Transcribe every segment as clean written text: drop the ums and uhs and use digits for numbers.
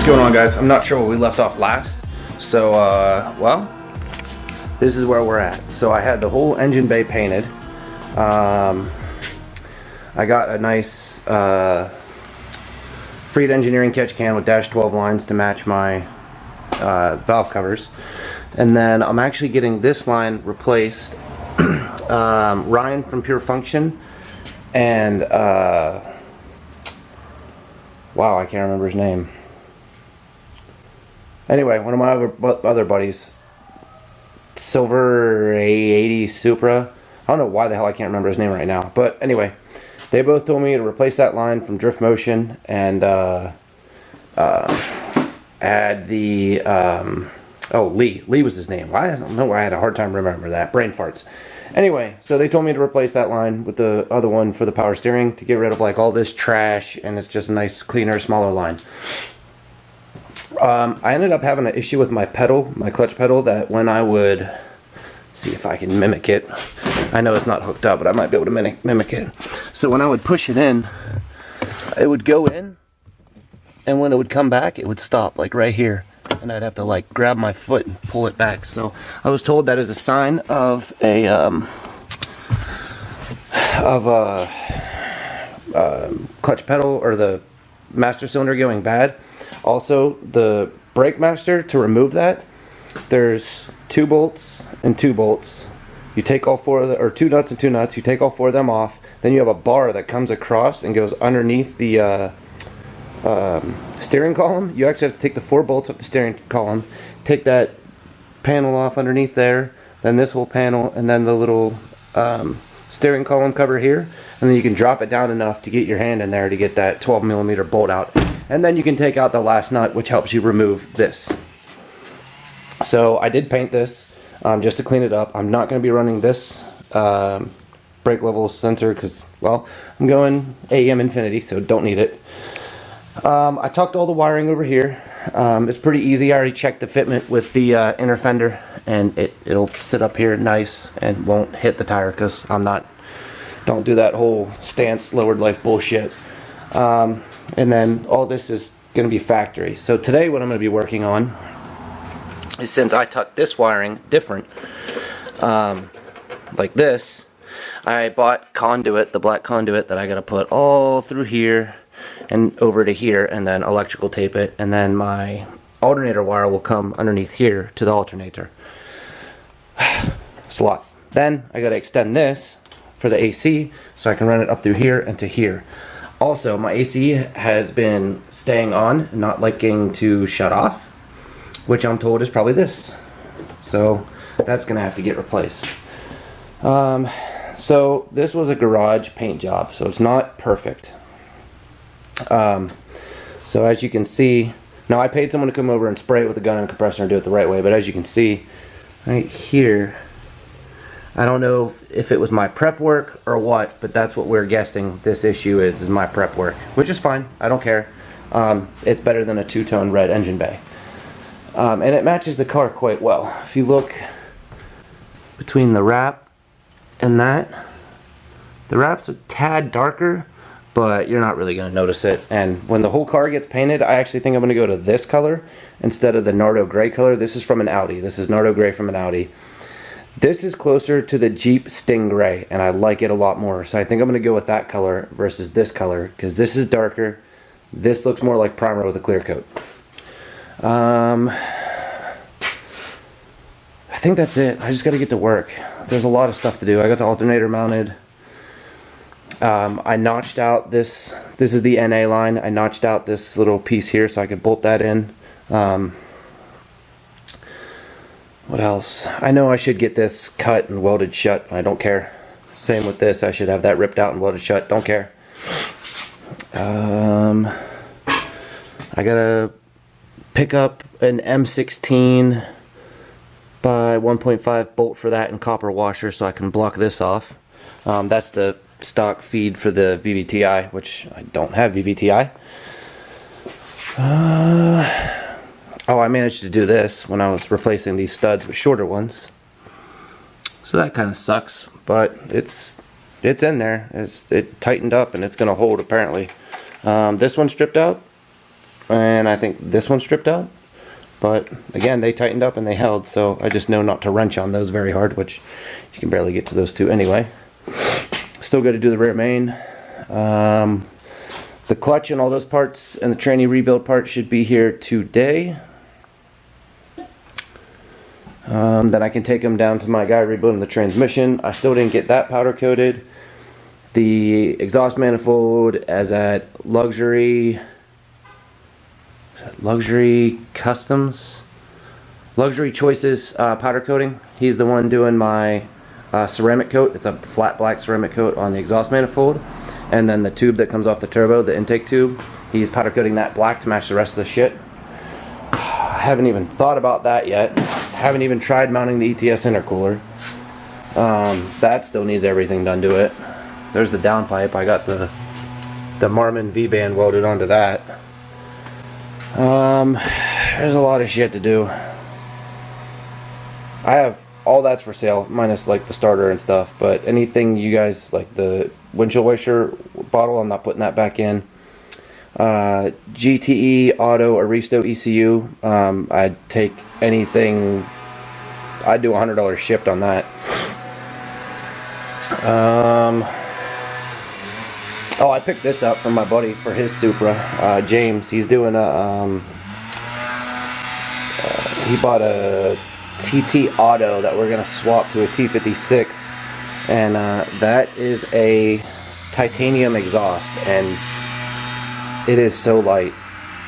going on, guys? I'm not sure where we left off last. So, well, this is where we're at. So I had the whole engine bay painted. I got a nice Freed engineering catch can with -12 lines to match my valve covers. And then I'm actually getting this line replaced. Ryan from Pure Function and wow, I can't remember his name. Anyway, one of my other buddies, Silver A80 Supra. I don't know why the hell I can't remember his name right now. But anyway, they both told me to replace that line from Drift Motion and add the oh, Lee was his name. I don't know why I had a hard time remembering that. Brain farts. Anyway, so they told me to replace that line with the other one for the power steering to get rid of like all this trash, and it's just a nice, cleaner, smaller line. I ended up having an issue with my pedal, my clutch pedal, that when I would see if I can mimic it. I know it's not hooked up, but I might be able to mimic it. So when I would push it in, it would go in, and when it would come back, it would stop like right here. And I'd have to like grab my foot and pull it back. So I was told that is a sign of a clutch pedal or the master cylinder going bad. Also, the brake master, to remove that, there's 2 bolts and 2 bolts. You take all 4 of the, or 2 nuts and 2 nuts. You take all 4 of them off. Then you have a bar that comes across and goes underneath the steering column. You actually have to take the 4 bolts off the steering column, take that panel off underneath there, then this whole panel, and then the little steering column cover here, and then you can drop it down enough to get your hand in there to get that 12mm bolt out, and then you can take out the last nut, which helps you remove this. So I did paint this just to clean it up. I'm not going to be running this brake level sensor because, well, I'm going AEM Infinity, so don't need it. I tucked all the wiring over here. It's pretty easy. I already checked the fitment with the inner fender, and it'll sit up here nice and won't hit the tire because don't do that whole stance lowered life bullshit. And then all this is going to be factory. So today what I'm going to be working on is, since I tucked this wiring different, like this, I bought conduit, the black conduit that I got to put all through here and over to here, and then electrical tape it, and then my alternator wire will come underneath here to the alternator. It's a lot. Then I got to extend this for the AC so I can run it up through here and to here. Also, my AC has been staying on, not liking to shut off, which I'm told is probably this. So that's going to have to get replaced. So this was a garage paint job, so it's not perfect. So as you can see, now I paid someone to come over and spray it with a gun and compressor and do it the right way, but as you can see right here, I don't know if it was my prep work or what, but that's what we're guessing this issue is my prep work, which is fine. I don't care. It's better than a 2-tone red engine bay. And it matches the car quite well. If you look between the wrap and that, the wrap's a tad darker, but you're not really going to notice it. And when the whole car gets painted, I actually think I'm going to go to this color instead of the Nardo gray color. This is from an Audi. This is Nardo gray from an Audi. This is closer to the Jeep Sting gray, and I like it a lot more. So I think I'm going to go with that color versus this color, because this is darker. This looks more like primer with a clear coat. I think that's it. I just got to get to work. There's a lot of stuff to do. I got the alternator mounted. I notched out this is the NA line. I notched out this little piece here so I could bolt that in. What else? I know I should get this cut and welded shut. I don't care. Same with this. I should have that ripped out and welded shut. Don't care. I gotta pick up an M16 by 1.5 bolt for that and copper washer so I can block this off. That's the stock feed for the VVTi, which I don't have VVTi. Oh, I managed to do this when I was replacing these studs with shorter ones. So that kind of sucks, but it's in there. It tightened up and it's going to hold apparently. This one stripped out. and I think this one stripped out. But again, they tightened up and they held, so I just know not to wrench on those very hard, which you can barely get to those two anyway. Still got to do the rear main. The clutch and all those parts and the tranny rebuild part should be here today. Then I can take them down to my guy rebuilding the transmission. I still didn't get that powder coated. The exhaust manifold as at Luxury Customs, Luxury Choices powder coating. He's the one doing my ceramic coat. It's a flat black ceramic coat on the exhaust manifold, and then the tube that comes off the turbo, the intake tube, he's powder coating that black to match the rest of the shit. I haven't even thought about that yet. Haven't even tried mounting the ETS intercooler. That still needs everything done to it. There's the downpipe. I got the Marmon V-band welded onto that. There's a lot of shit to do. I have all that's for sale, minus like the starter and stuff, but anything you guys like, the windshield washer bottle, I'm not putting that back in. GTE Auto Aristo ECU, I'd take anything. I'd do $100 shipped on that. Oh, I picked this up from my buddy for his Supra, James. He's doing a he bought a TT Auto that we're gonna swap to a T56, and that is a titanium exhaust, and it is so light.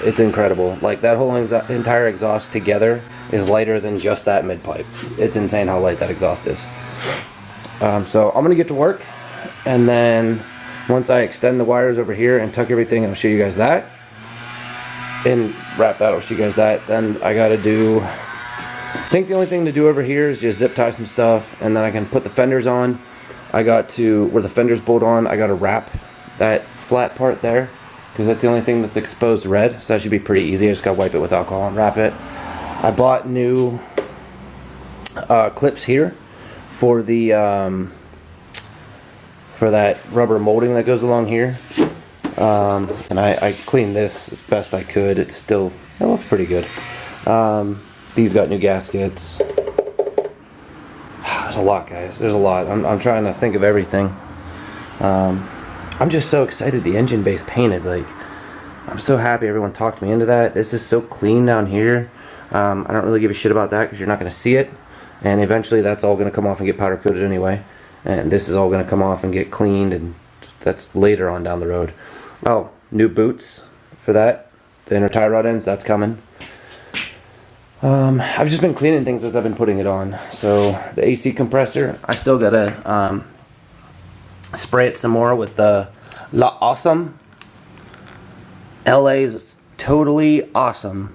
It's incredible. Like, that whole entire exhaust together is lighter than just that mid pipe. It's insane how light that exhaust is. So I'm gonna get to work, and then once I extend the wires over here and tuck everything, I'll show you guys that, and wrap that, I'll show you guys that. Then I gotta do, I think the only thing to do over here is just zip tie some stuff, and then I can put the fenders on. I got to, where the fenders bolt on, I gotta wrap that flat part there, because that's the only thing that's exposed red, so that should be pretty easy. I just gotta wipe it with alcohol and wrap it. I bought new clips here for the for that rubber molding that goes along here, and I cleaned this as best I could. It looks pretty good. These got new gaskets. There's a lot, guys. There's a lot. I'm trying to think of everything. I'm just so excited the engine bay's painted. Like, I'm so happy everyone talked me into that. This is so clean down here. I don't really give a shit about that because you're not going to see it, and eventually that's all going to come off and get powder coated anyway, and this is all going to come off and get cleaned, and that's later on down the road. Oh, new boots for that, the inner tie rod ends, that's coming. I've just been cleaning things as I've been putting it on. So the AC compressor, I still gotta spray it some more with the La Awesome. LA's totally awesome.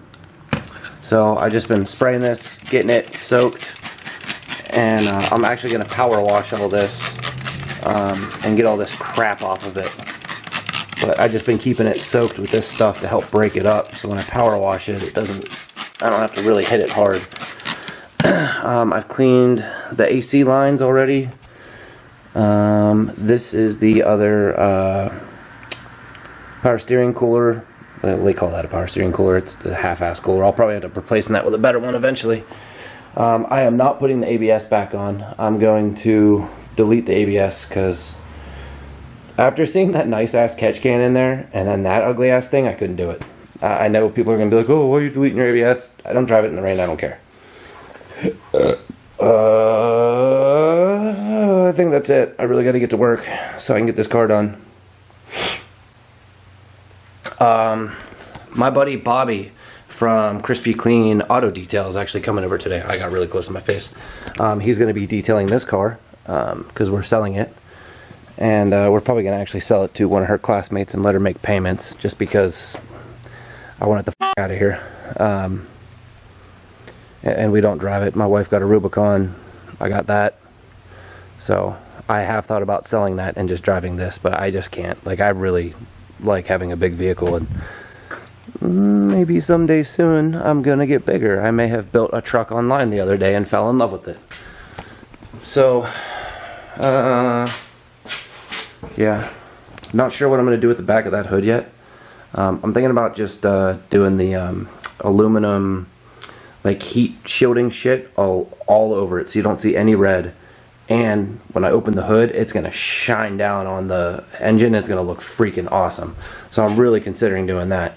So I've just been spraying this, getting it soaked, and I'm actually going to power wash all this and get all this crap off of it. But I've just been keeping it soaked with this stuff to help break it up, so when I power wash it, I don't have to really hit it hard. I've cleaned the AC lines already. This is the other power steering cooler. They call that a power steering cooler. It's the half-ass cooler. I'll probably end up replacing that with a better one eventually. I am not putting the ABS back on. I'm going to delete the ABS because after seeing that nice-ass catch can in there and then that ugly-ass thing, I couldn't do it. I know people are going to be like, oh, why are you deleting your ABS? I don't drive it in the rain. I don't care. I think that's it. I really got to get to work so I can get this car done. My buddy Bobby from Krispy Klean Auto Detail is actually coming over today. I got really close to my face. He's going to be detailing this car because we're selling it. And we're probably going to actually sell it to one of her classmates and let her make payments just because I want it the f out of here. And we don't drive it. My wife got a Rubicon. I got that. So I have thought about selling that and just driving this, but I just can't. Like, I really like having a big vehicle, and maybe someday soon I'm gonna get bigger. I may have built a truck online the other day and fell in love with it. So yeah, not sure what I'm gonna do with the back of that hood yet. I'm thinking about just doing the aluminum like heat shielding shit all over it, so you don't see any red. And when I open the hood, it's gonna shine down on the engine. It's gonna look freaking awesome. So I'm really considering doing that.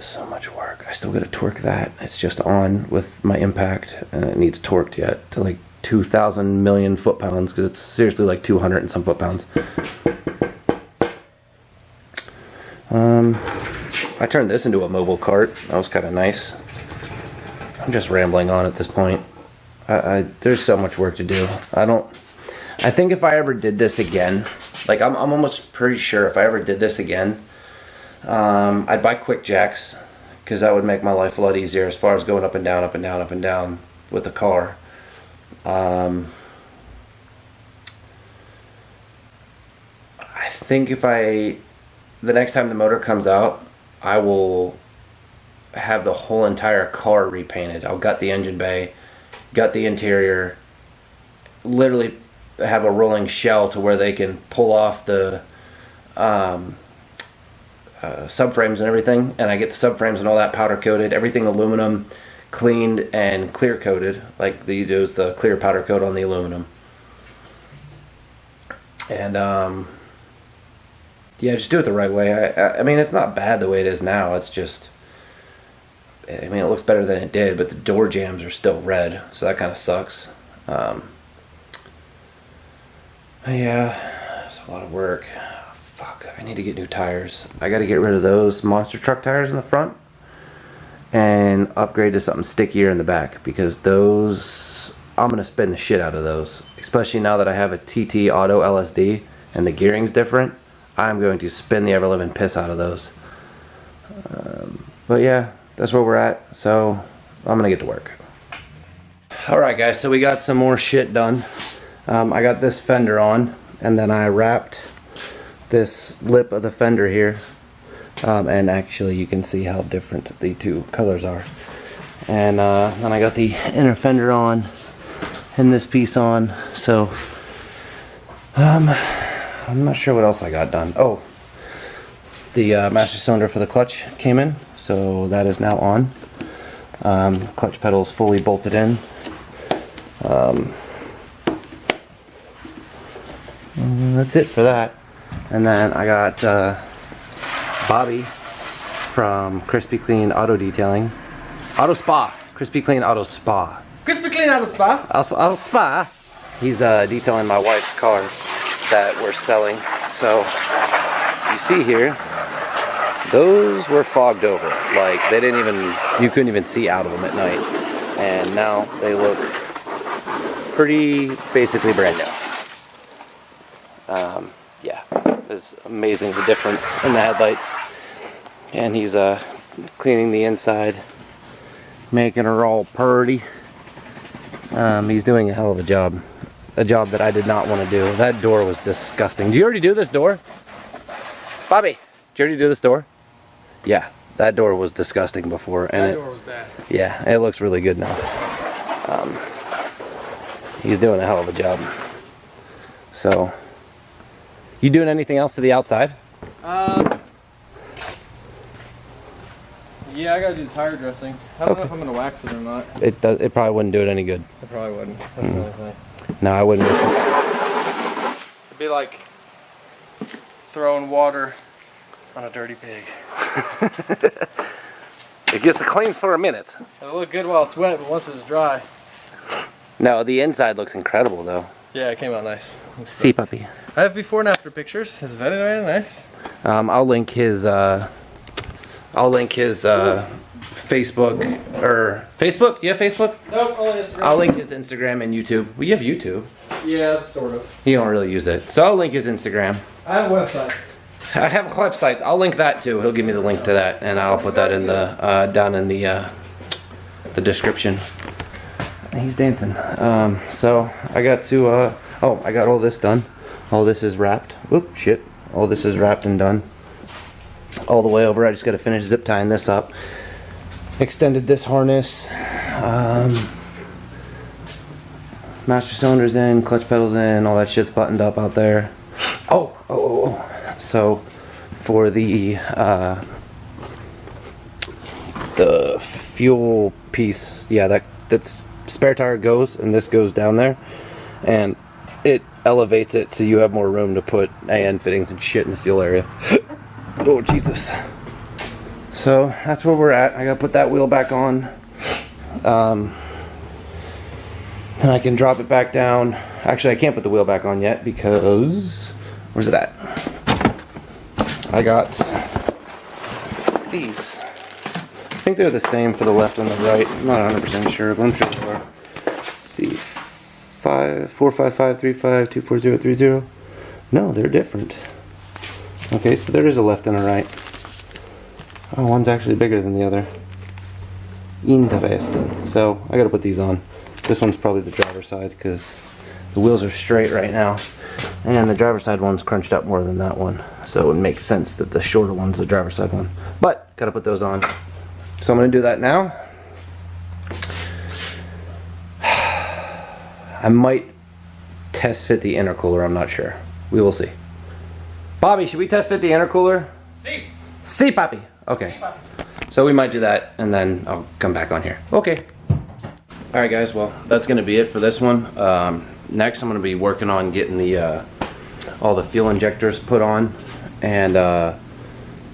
So much work. I still gotta torque that. It's just on with my impact, and it needs torqued yet to like 2,000 million foot-pounds, because it's seriously like 200 and some foot-pounds. I turned this into a mobile cart. That was kind of nice. I'm just rambling on at this point. There's so much work to do. I think if I ever did this again, like I'm almost pretty sure if I ever did this again, I'd buy quick jacks, because that would make my life a lot easier as far as going up and down, up and down, up and down with the car. I think the next time the motor comes out, I will have the whole entire car repainted. I'll gut the engine bay, gut the interior, literally have a rolling shell to where they can pull off the subframes and everything, and I get the subframes and all that powder coated, everything aluminum, cleaned and clear coated, like they use the clear powder coat on the aluminum. And yeah, just do it the right way. I mean, it's not bad the way it is now. It's just, I mean, it looks better than it did, but the door jambs are still red, so that kind of sucks. Yeah, it's a lot of work. Fuck, I need to get new tires. I got to get rid of those monster truck tires in the front and upgrade to something stickier in the back, because those, I'm going to spin the shit out of those, especially now that I have a TT Auto LSD and the gearing's different. I'm going to spin the ever-living piss out of those. But yeah, that's where we're at, so I'm gonna get to work. Alright guys, so we got some more shit done. I got this fender on, and then I wrapped this lip of the fender here, and actually you can see how different the two colors are. And then I got the inner fender on and this piece on, so I'm not sure what else I got done. Oh, the master cylinder for the clutch came in, so that is now on. Clutch pedal is fully bolted in. That's it for that. And then I got Bobby from Krispy Klean Auto Detailing. Auto Spa. Krispy Klean Auto Spa. Krispy Klean Auto Spa. Auto Spa. He's detailing my wife's car that we're selling. So you see here, those were fogged over, like they didn't even, you couldn't even see out of them at night, and now they look pretty basically brand new. Yeah, it's amazing the difference in the headlights. And he's cleaning the inside, making her all purty. He's doing a hell of a job. A job that I did not want to do. That door was disgusting. Did you already do this door? Bobby, did you already do this door? Yeah, that door was disgusting before. And that door was bad. Yeah, it looks really good now. He's doing a hell of a job. So, you doing anything else to the outside? Yeah, I gotta do the tire dressing. I don't know if I'm gonna wax it or not. It probably wouldn't do it any good. It probably wouldn't. That's the only thing. No, I wouldn't. It'd be like throwing water on a dirty pig. It gets to clean for a minute. It'll look good while it's wet, but once it's dry. No, the inside looks incredible though. Yeah, it came out nice. See, puppy. I have before and after pictures. It's very, very nice. I'll link his Facebook, or Facebook? You have Facebook? Nope, only Instagram. I'll link his Instagram and YouTube. Well, you have YouTube. Yeah, sort of. You don't really use it. So I'll link his Instagram. I have a website. I have a website. I'll link that too. He'll give me the link to that, and I'll put that in the down in the description. He's dancing. So I got to oh, I got all this done. All this is wrapped. Oop, shit. All this is wrapped and done. All the way over. I just got to finish zip tying this up. Extended this harness. Master cylinders in, clutch pedals in, all that shit's buttoned up out there. So for the fuel piece. Yeah, that's spare tire goes, and this goes down there, and it elevates it so you have more room to put AN fittings and shit in the fuel area. Oh Jesus. So that's where we're at. I gotta put that wheel back on. Then I can drop it back down. Actually, I can't put the wheel back on yet because, where's it at? I got these. I think they're the same for the left and the right. I'm not 100% sure, but I'm sure they are. Let's see, 45535244030. No, they're different. Okay, so there is a left and a right. Oh, one's actually bigger than the other. Interesting. So I gotta put these on. This one's probably the driver's side because the wheels are straight right now, and the driver's side one's crunched up more than that one. So it would make sense that the shorter one's the driver's side one. But gotta put those on. So I'm gonna do that now. I might test fit the intercooler. I'm not sure. We will see. Bobby, should we test fit the intercooler? See, Papi. Okay. See, Papi. So we might do that, and then I'll come back on here. Okay. Alright guys, well, that's going to be it for this one. Next, I'm going to be working on getting the all the fuel injectors put on, and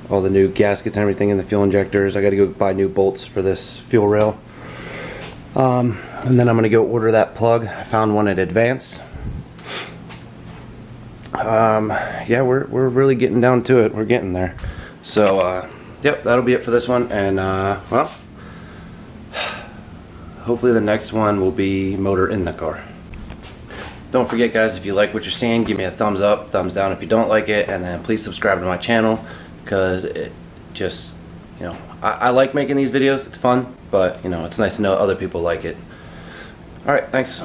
all the new gaskets and everything in the fuel injectors. I got to go buy new bolts for this fuel rail. And then I'm going to go order that plug. I found one at Advance. Yeah, we're really getting down to it. We're getting there. So, yep, that'll be it for this one. And, well, hopefully the next one will be motor in the car. Don't forget, guys, if you like what you're seeing, give me a thumbs up, thumbs down if you don't like it, and then please subscribe to my channel, because it just, you know, I like making these videos. It's fun, but, you know, it's nice to know other people like it. Alright, thanks.